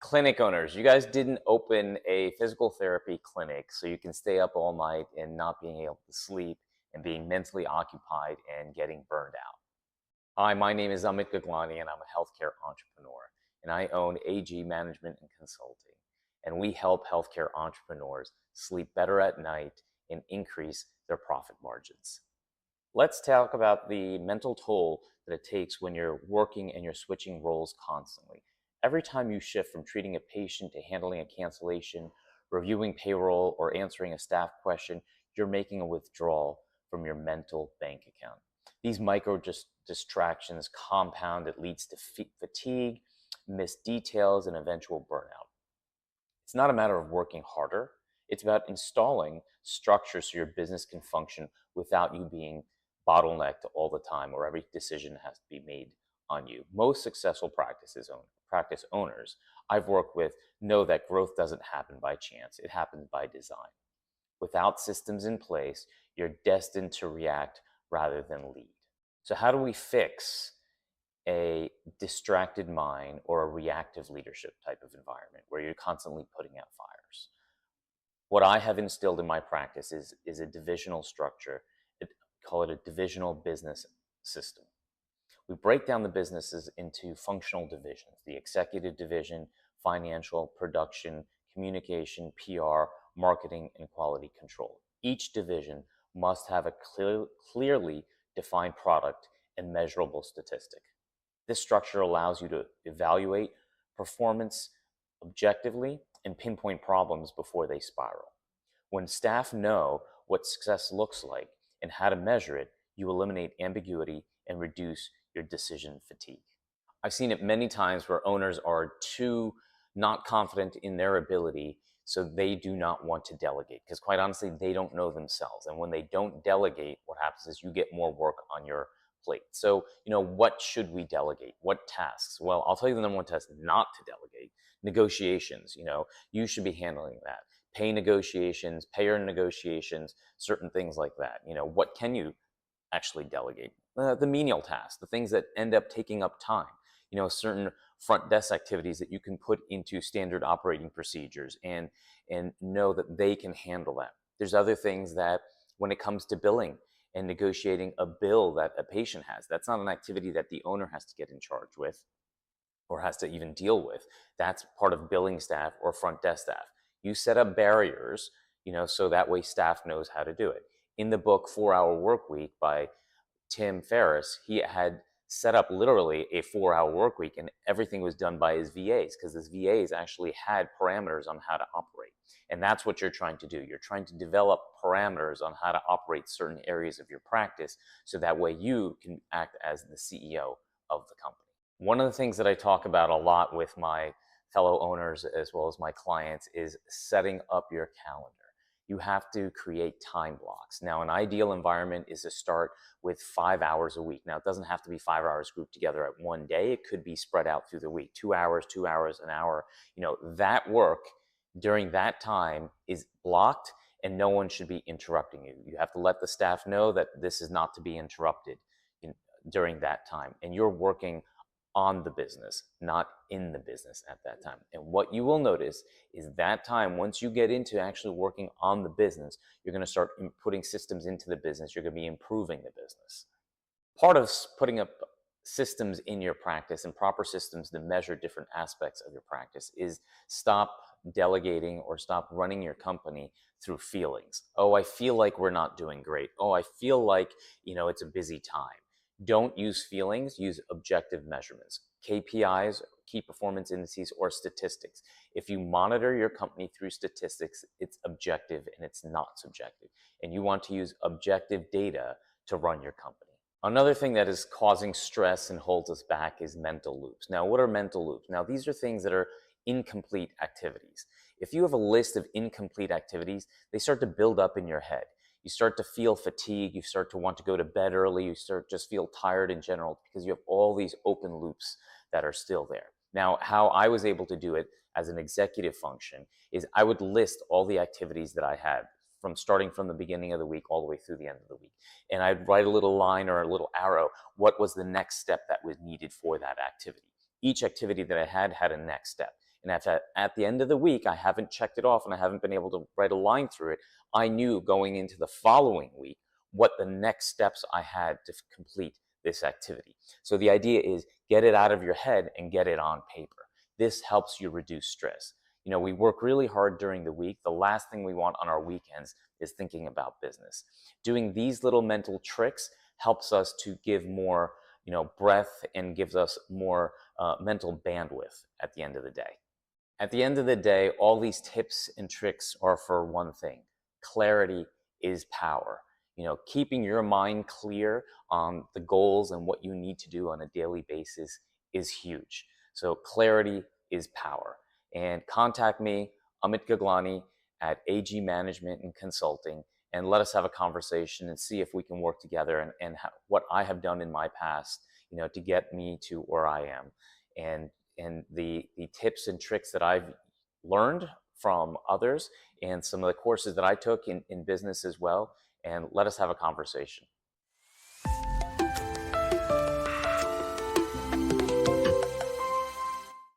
Clinic owners, you guys didn't open a physical therapy clinic so you can stay up all night and not being able to sleep and being mentally occupied and getting burned out. Hi, my name is Amit Gaglani and I'm a healthcare entrepreneur, and I own AG Management and Consulting, and we help healthcare entrepreneurs sleep better at night and increase their profit margins. Let's talk about the mental toll that it takes when you're working and you're switching roles constantly. Every time you shift from treating a patient to handling a cancellation, reviewing payroll, or answering a staff question, you're making a withdrawal from your mental bank account. These micro distractions compound. It leads to fatigue, missed details, and eventual burnout. It's not a matter of working harder. It's about installing structures so your business can function without you being bottlenecked all the time or every decision has to be made on you. Most successful practice owners I've worked with know that growth doesn't happen by chance. It happens by design. Without systems in place, you're destined to react rather than lead. So how do we fix a distracted mind or a reactive leadership type of environment where you're constantly putting out fires? What I have instilled in my practice is a divisional structure. Call it a divisional business system. We break down the businesses into functional divisions: the executive division, financial, production, communication, PR, marketing, and quality control. Each division must have a clearly defined product and measurable statistic. This structure allows you to evaluate performance objectively and pinpoint problems before they spiral. When staff know what success looks like and how to measure it, you eliminate ambiguity and reduce your decision fatigue. I've seen it many times where owners are too not confident in their ability, so they do not want to delegate because, quite honestly, they don't know themselves. And when they don't delegate, what happens is you get more work on your plate. So, what should we delegate? What tasks? Well, I'll tell you the number one task not to delegate: negotiations. You should be handling that. Pay negotiations, payer negotiations, certain things like that. What can you actually delegate? The menial tasks, the things that end up taking up time. Certain front desk activities that you can put into standard operating procedures and know that they can handle that. There's other things that, when it comes to billing and negotiating a bill that a patient has, that's not an activity that the owner has to get in charge with or has to even deal with. That's part of billing staff or front desk staff. You set up barriers, so that way staff knows how to do it. In the book 4-Hour Work Week by Tim Ferriss, he had set up literally a 4-hour work week, and everything was done by his VAs because his VAs actually had parameters on how to operate. And that's what you're trying to do. You're trying to develop parameters on how to operate certain areas of your practice so that way you can act as the CEO of the company. One of the things that I talk about a lot with my fellow owners as well as my clients is setting up your calendar. You have to create time blocks. Now, an ideal environment is to start with 5 hours a week. Now, it doesn't have to be 5 hours grouped together at one day. It could be spread out through the week: 2 hours, 2 hours, an hour. That work during that time is blocked and no one should be interrupting you. You have to let the staff know that this is not to be interrupted during that time. And you're working on the business, not in the business at that time. And what you will notice is that time, once you get into actually working on the business, you're going to start putting systems into the business. You're going to be improving the business. Part of putting up systems in your practice and proper systems to measure different aspects of your practice is stop delegating or stop running your company through feelings. Oh, I feel like we're not doing great. Oh, I feel like, it's a busy time. Don't use feelings, use objective measurements: KPIs, key performance indices, or statistics. If you monitor your company through statistics, it's objective and it's not subjective. And you want to use objective data to run your company. Another thing that is causing stress and holds us back is mental loops. Now, what are mental loops? Now, these are things that are incomplete activities. If you have a list of incomplete activities, they start to build up in your head. You start to feel fatigue, you start to want to go to bed early, you start to just feel tired in general because you have all these open loops that are still there. Now, how I was able to do it as an executive function is I would list all the activities that I had starting from the beginning of the week all the way through the end of the week. And I'd write a little line or a little arrow, what was the next step that was needed for that activity. Each activity that I had a next step. And if at the end of the week I haven't checked it off and I haven't been able to write a line through it, I knew going into the following week what the next steps I had to complete this activity. So the idea is get it out of your head and get it on paper. This helps you reduce stress. We work really hard during the week. The last thing we want on our weekends is thinking about business. Doing these little mental tricks helps us to give more, breath, and gives us more mental bandwidth at the end of the day. At the end of the day, all these tips and tricks are for one thing: clarity is power. Keeping your mind clear on the goals and what you need to do on a daily basis is huge. So clarity is power. And contact me, Amit Gaglani, at AG Management and Consulting, and let us have a conversation and see if we can work together and what I have done in my past, to get me to where I am. And the tips and tricks that I've learned from others and some of the courses that I took in business as well. And let us have a conversation.